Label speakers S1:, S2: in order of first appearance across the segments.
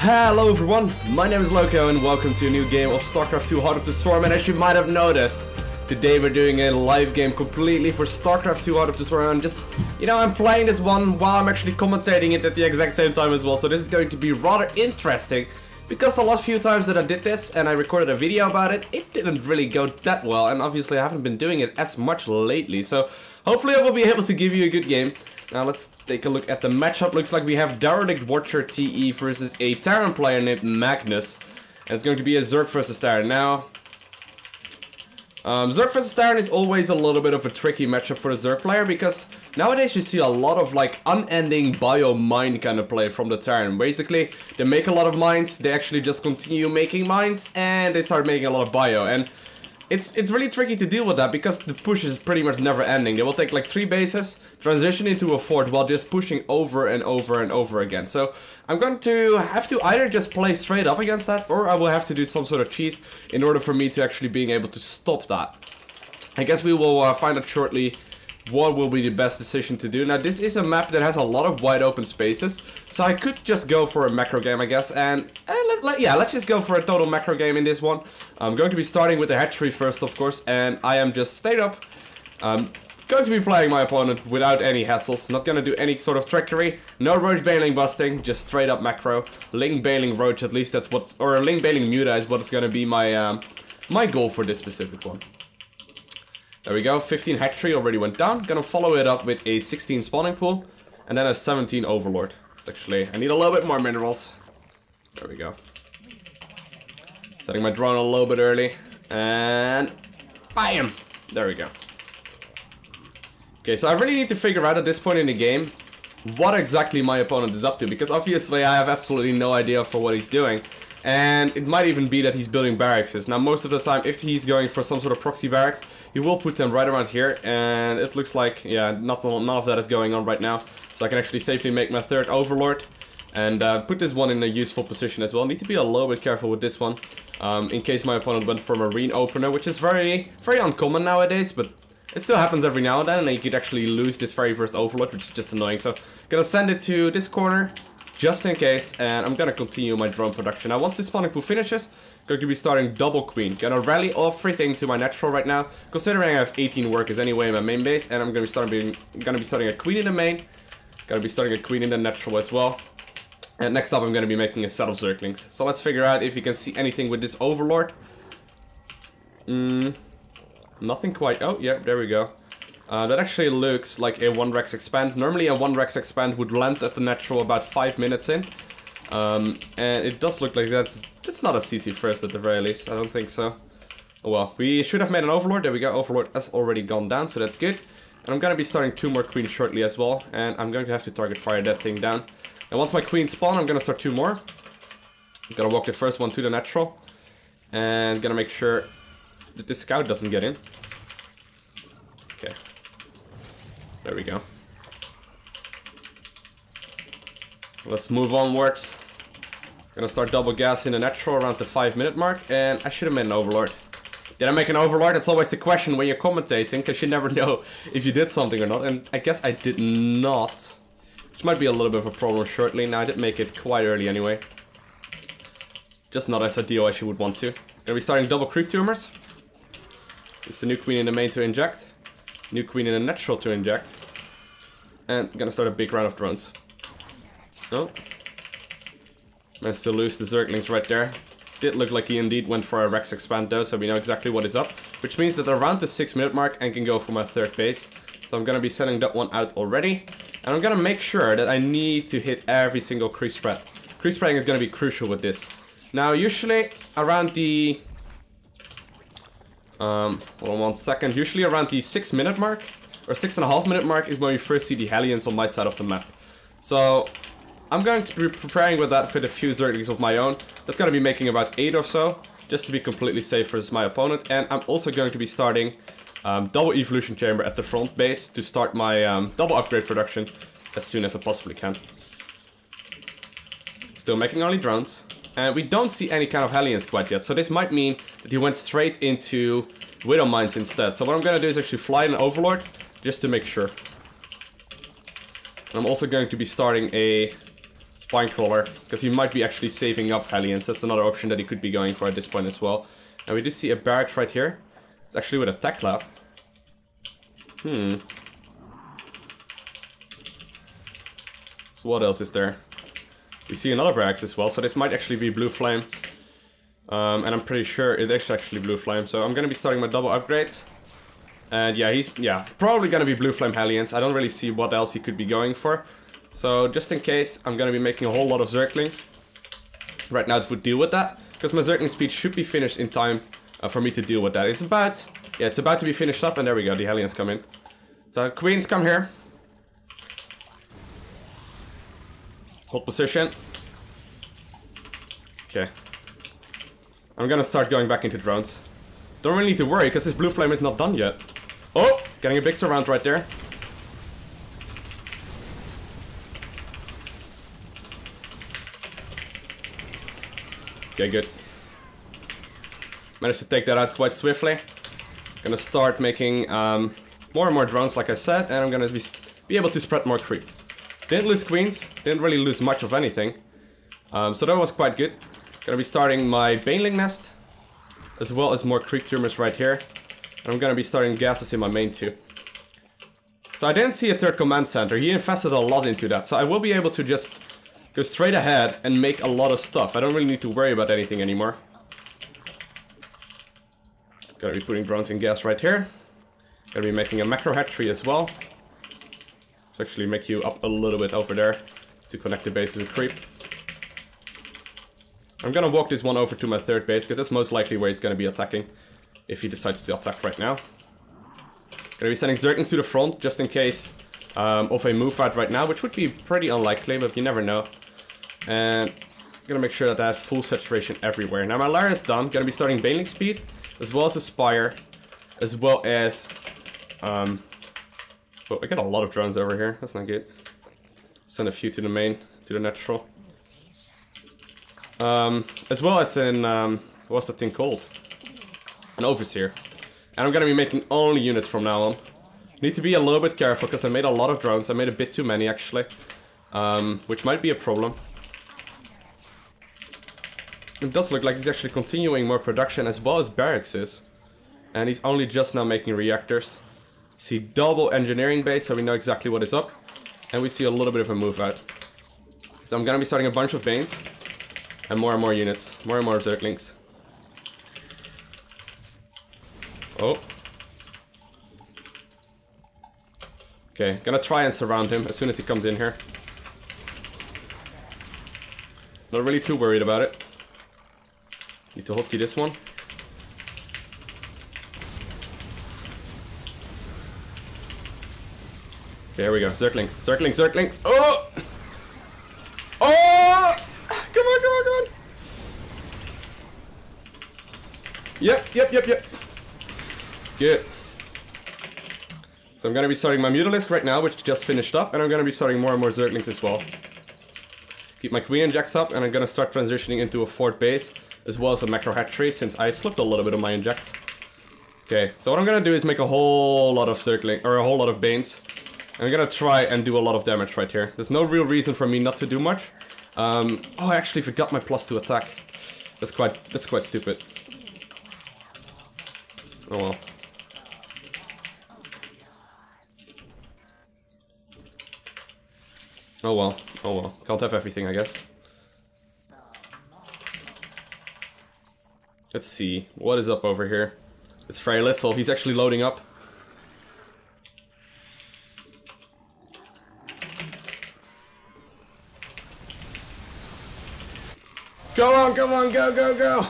S1: Hello everyone, my name is Lowko and welcome to a new game of StarCraft II Heart of the Storm. And as you might have noticed, today we're doing a live game completely for StarCraft II Heart of the Storm. And just, I'm playing this one while I'm actually commentating it at the exact same time as well. So this is going to be rather interesting, because the last few times that I did this and I recorded a video about it, it didn't really go that well. And obviously I haven't been doing it as much lately. So hopefully I will be able to give you a good game. Now let's take a look at the matchup. Looks like we have Derelict Watcher TE versus a Terran player named Magnus. And it's going to be a Zerg versus Terran. Now, Zerg versus Terran is always a little bit of a tricky matchup for the Zerg player, because nowadays you see a lot of like unending bio-mine kind of play from the Terran. Basically, they make a lot of mines, they actually just continue making mines, and they start making a lot of bio. And it's really tricky to deal with that, because the push is pretty much never ending. They will take like 3 bases, transition into a fort while just pushing over and over and over again. So I'm going to have to either just play straight up against that, or I will have to do some sort of cheese in order for me to actually being able to stop that. I guess we will find out shortly what will be the best decision to do. Now this is a map that has a lot of wide open spaces, so I could just go for a macro game, I guess, and let's just go for a total macro game in this one. I'm going to be starting with the Hatchery first, of course, and I am just straight up going to be playing my opponent without any hassles, not going to do any sort of trickery, no roach bailing busting, just straight up macro, link bailing roach, at least that's what's, or link bailing muta is what is going to be my my goal for this specific one. There we go, 15 Hatchery already went down. Gonna follow it up with a 16 spawning pool, and then a 17 Overlord. It's actually, I need a little bit more minerals. There we go. Setting my drone a little bit early, and bam! There we go. Okay, so I really need to figure out at this point in the game what exactly my opponent is up to, because obviously I have absolutely no idea for what he's doing. And it might even be that he's building barracks. Now most of the time, if he's going for some sort of proxy barracks, he will put them right around here, and it looks like, yeah, none of that is going on right now. So I can actually safely make my 3rd Overlord, and put this one in a useful position as well. Need to be a little bit careful with this one, in case my opponent went for a Marine Opener, which is very uncommon nowadays, but it still happens every now and then, and you could actually lose this very first Overlord, which is just annoying. So gonna send it to this corner, just in case, and I'm gonna continue my drone production. Now once the spawning pool finishes, I'm going to be starting double queen. Gonna rally everything to my natural right now, considering I have 18 workers anyway in my main base, and I'm gonna be starting a queen in the main, gonna be starting a queen in the natural as well. And next up I'm gonna be making a set of Zerglings. So let's figure out if you can see anything with this Overlord. Nothing quite. Oh yeah, there we go. That actually looks like a 1-Rex expand. Normally a 1-Rex expand would land at the natural about 5 minutes in. And it does look like that's not a CC first at the very least. I don't think so. Oh well, we should have made an Overlord. There we go. Overlord has already gone down, so that's good. And I'm gonna be starting 2 more queens shortly as well. And I'm going to have to target fire that thing down. And once my queens spawn, I'm gonna start 2 more. I'm gonna walk the first one to the natural. And gonna make sure that this scout doesn't get in. Okay. There we go. Let's move onwards. Gonna start double gas in the natural around the 5-minute mark, and I should have made an Overlord. Did I make an Overlord? That's always the question when you're commentating, because you never know if you did something or not, and I guess I did not. Which might be a little bit of a problem shortly. Now I did make it quite early anyway. Just not as ideal as you would want to. Gonna be starting double creep tumors. Use the new queen in the main to inject. New queen in a natural to inject. And gonna start a big round of drones. No. Managed to lose the Zerglings right there. Did look like he indeed went for a Rex expand though, so we know exactly what is up. Which means that around the 6-minute mark I can go for my 3rd base. So I'm gonna be sending that one out already. And I'm gonna make sure that I need to hit every single creep spread. Creep spreading is gonna be crucial with this. Now usually around the... hold on 1 second. Usually around the 6-minute mark, or 6.5-minute mark, is when we first see the Hellions on my side of the map. So I'm going to be preparing with that for the few Zerglings of my own. That's going to be making about 8 or so, just to be completely safe versus my opponent. And I'm also going to be starting double evolution chamber at the front base to start my double upgrade production as soon as I possibly can. Still making only drones. And we don't see any kind of Hellions quite yet, so this might mean that he went straight into Widow Mines instead. So what I'm gonna do is actually fly an Overlord, just to make sure. And I'm also going to be starting a spine crawler, because he might be actually saving up Hellions. That's another option that he could be going for at this point as well. And we do see a barracks right here. It's actually with a tech lab. So what else is there? We see another barracks as well, so this might actually be Blue Flame. And I'm pretty sure it is actually Blue Flame, so I'm gonna be starting my double upgrades. And yeah, he's probably gonna be Blue Flame Hellions. I don't really see what else he could be going for. So just in case, I'm gonna be making a whole lot of Zerglings. Right now it would deal with that, because my Zergling speed should be finished in time for me to deal with that. It's about to be finished up, and there we go, the Hellions come in. So Queens, come here. Hold position. Okay. I'm gonna start going back into drones. Don't really need to worry, because this Blue Flame is not done yet. Oh! Getting a big surround right there. Okay, good. Managed to take that out quite swiftly. Gonna start making more and more drones, like I said, and I'm gonna be able to spread more creep. Didn't lose queens, didn't really lose much of anything. So that was quite good. Gonna be starting my Baneling nest, as well as more creep tumors right here. And I'm gonna be starting gases in my main too. So I didn't see a third command center, he invested a lot into that, so I will be able to just go straight ahead and make a lot of stuff. I don't really need to worry about anything anymore. Gonna be putting drones in gas right here. Gonna be making a macro hatchery as well. Let's actually make you up a little bit over there to connect the bases with creep. I'm gonna walk this one over to my third base, because that's most likely where he's gonna be attacking, if he decides to attack right now. Gonna be sending Zerglings to the front, just in case of a move out right now, which would be pretty unlikely, but you never know. And gonna make sure that I have full saturation everywhere. Now my lair is done, gonna be starting Baneling speed, as well as a Spire, as well as... oh, I got a lot of drones over here, that's not good. Send a few to the main, to the natural. As well as in, what's that thing called? An Overseer. And I'm gonna be making only units from now on. Need to be a little bit careful, because I made a lot of drones. I made a bit too many, actually. Which might be a problem. It does look like he's actually continuing more production, as well as barracks is. And he's only just now making reactors. See double engineering base, so we know exactly what is up. And we see a little bit of a move out. So I'm gonna be starting a bunch of Banes. And more units. More and more Zerglings. Oh. Okay, gonna try and surround him as soon as he comes in here. Not really too worried about it. Need to hotkey this one. Okay, here we go. Zerglings. Zerglings, Zerglings. Oh! Oh! Come on, come on, come on! Yep. Good. So I'm gonna be starting my Mutalisk right now, which just finished up, and I'm gonna be starting more and more Zerglings as well. Keep my Queen Injects up, and I'm gonna start transitioning into a fourth base, as well as a macro hatchery, since I slipped a little bit of my Injects. Okay, so what I'm gonna do is make a whole lot of Zergling, or a whole lot of Banes. I'm gonna try and do a lot of damage right here. There's no real reason for me not to do much. Oh, I actually forgot my +2 attack. That's quite stupid. Oh well. Oh well, oh well. Can't have everything, I guess. Let's see, what is up over here? It's very little, he's actually loading up. Go on, come on, go, go, go!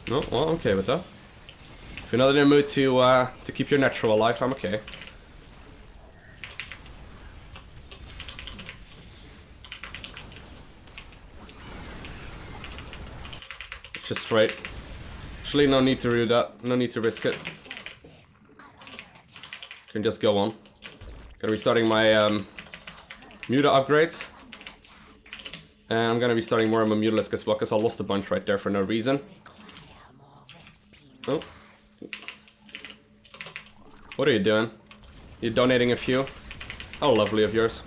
S1: No, well, I'm okay with that. If you're not in the mood to keep your natural alive, I'm okay. It's just right. Actually, no need to do that. No need to risk it. Can just go on. Gonna be starting my Muta upgrades. And I'm gonna be starting more of my Mutalisk as well, because I lost a bunch right there for no reason. Oh. What are you doing? You're donating a few. Oh, lovely of yours.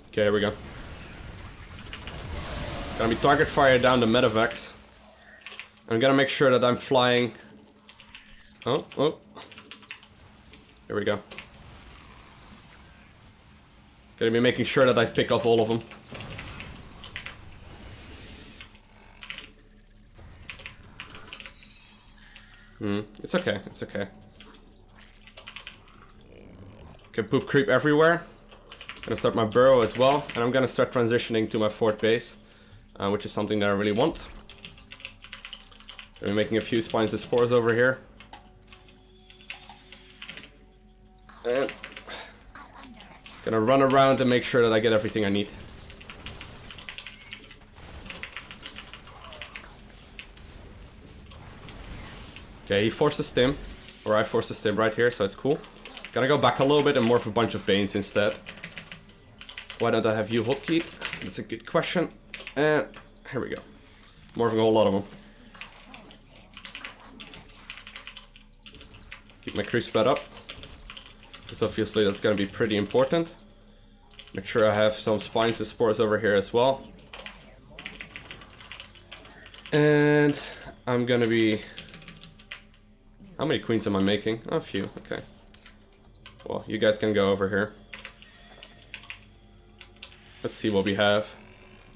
S1: Okay, here we go. Gonna be target fire down the medevacs. I'm gonna make sure that I'm flying. Oh, oh. Here we go. Gonna be making sure that I pick off all of them. It's okay, it's okay. Okay, poop creep everywhere. Gonna start my burrow as well, and I'm gonna start transitioning to my fort base, which is something that I really want. Gonna be making a few spines of spores over here. And gonna run around and make sure that I get everything I need. Okay, he forced a stim, or I forced a stim right here, so it's cool. Gonna go back a little bit and morph a bunch of Banes instead. Why don't I have you hotkey? That's a good question. And here we go. Morphing a whole lot of them. Keep my crew spread up, because obviously that's gonna be pretty important. Make sure I have some spines and spores over here as well. And I'm gonna be... How many queens am I making? Oh, a few, okay. Well, you guys can go over here. Let's see what we have.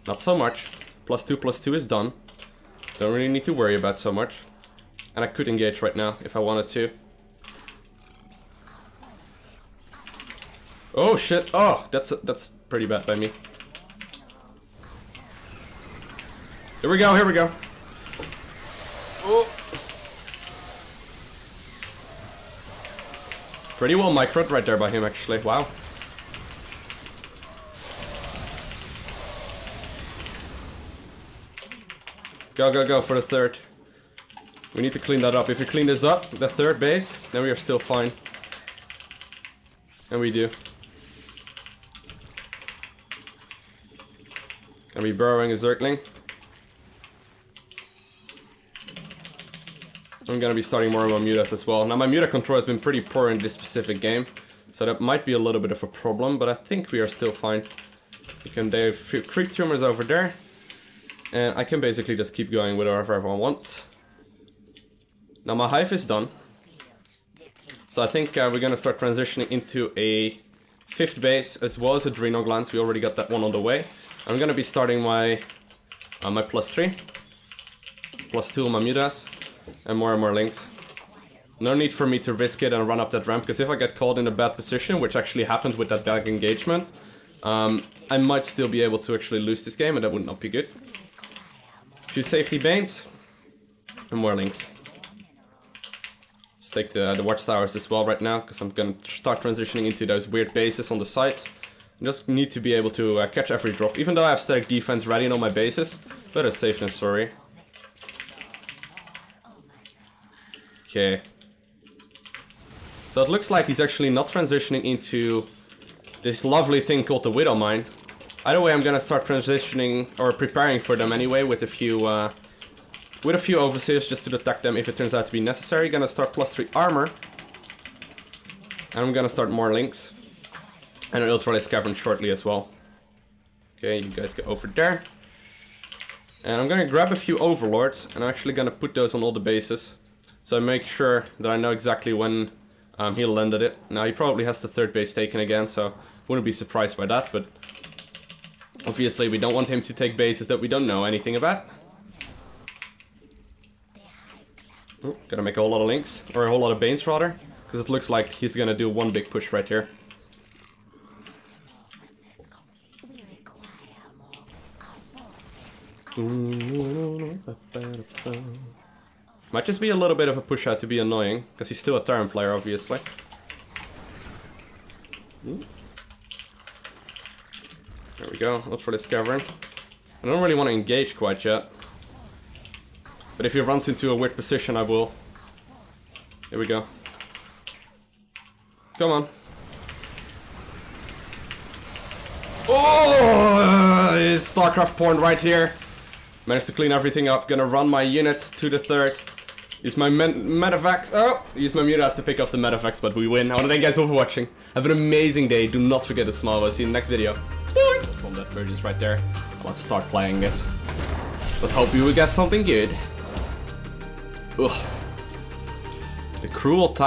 S1: Not so much. +2/+2 is done. Don't really need to worry about so much. And I could engage right now if I wanted to. Oh shit! Oh, that's pretty bad by me. Here we go, here we go. Oh. Pretty well microed right there by him actually, wow. Go, go, go for the third. We need to clean that up. If we clean this up, the third base, then we are still fine. And we do. Gonna be burrowing a Zergling. I'm gonna be starting more of my mutas as well. Now my muta control has been pretty poor in this specific game, so that might be a little bit of a problem, but I think we are still fine. We can do a few creep tumors over there. And I can basically just keep going with whatever I want. Now my hive is done. So I think we're gonna start transitioning into a 5th base as well as adrenal glands. We already got that one on the way. I'm gonna be starting my my +3, +2 on my mutas, and more links. No need for me to risk it and run up that ramp, because if I get caught in a bad position, which actually happened with that bad engagement, I might still be able to actually lose this game, and that would not be good. Few safety Banes, and more links. Let's take the watchtowers as well right now, because I'm gonna start transitioning into those weird bases on the sides. I just need to be able to catch every drop, even though I have static defense ready on my bases. Better safe than sorry. Okay. So it looks like he's actually not transitioning into this lovely thing called the Widow Mine. Either way, I'm gonna start transitioning, or preparing for them anyway, with a few overseers just to detect them if it turns out to be necessary. Gonna start +3 armor. And I'm gonna start more links. And an ultralight cavern shortly as well. Okay, you guys go over there. And I'm gonna grab a few overlords, and I'm actually gonna put those on all the bases. So I make sure that I know exactly when he landed it. Now he probably has the 3rd base taken again, so wouldn't be surprised by that, but obviously we don't want him to take bases that we don't know anything about. Oh, gotta make a whole lot of links, or a whole lot of Banes rather, because it looks like he's gonna do one big push right here. Might just be a little bit of a push out to be annoying, because he's still a Terran player, obviously. There we go, look for this cavern. I don't really want to engage quite yet. But if he runs into a weird position, I will. Here we go. Come on. StarCraft porn right here. Managed to clean everything up. Gonna run my units to the third. Use my medevacs. Oh! Use my mutas to pick off the medevacs, but we win. I wanna thank you guys all for watching. Have an amazing day. Do not forget to smile. I'll see you in the next video. Bye! From that purchase right there. Let's start playing this. Let's hope we will get something good. Ugh. The cruel task.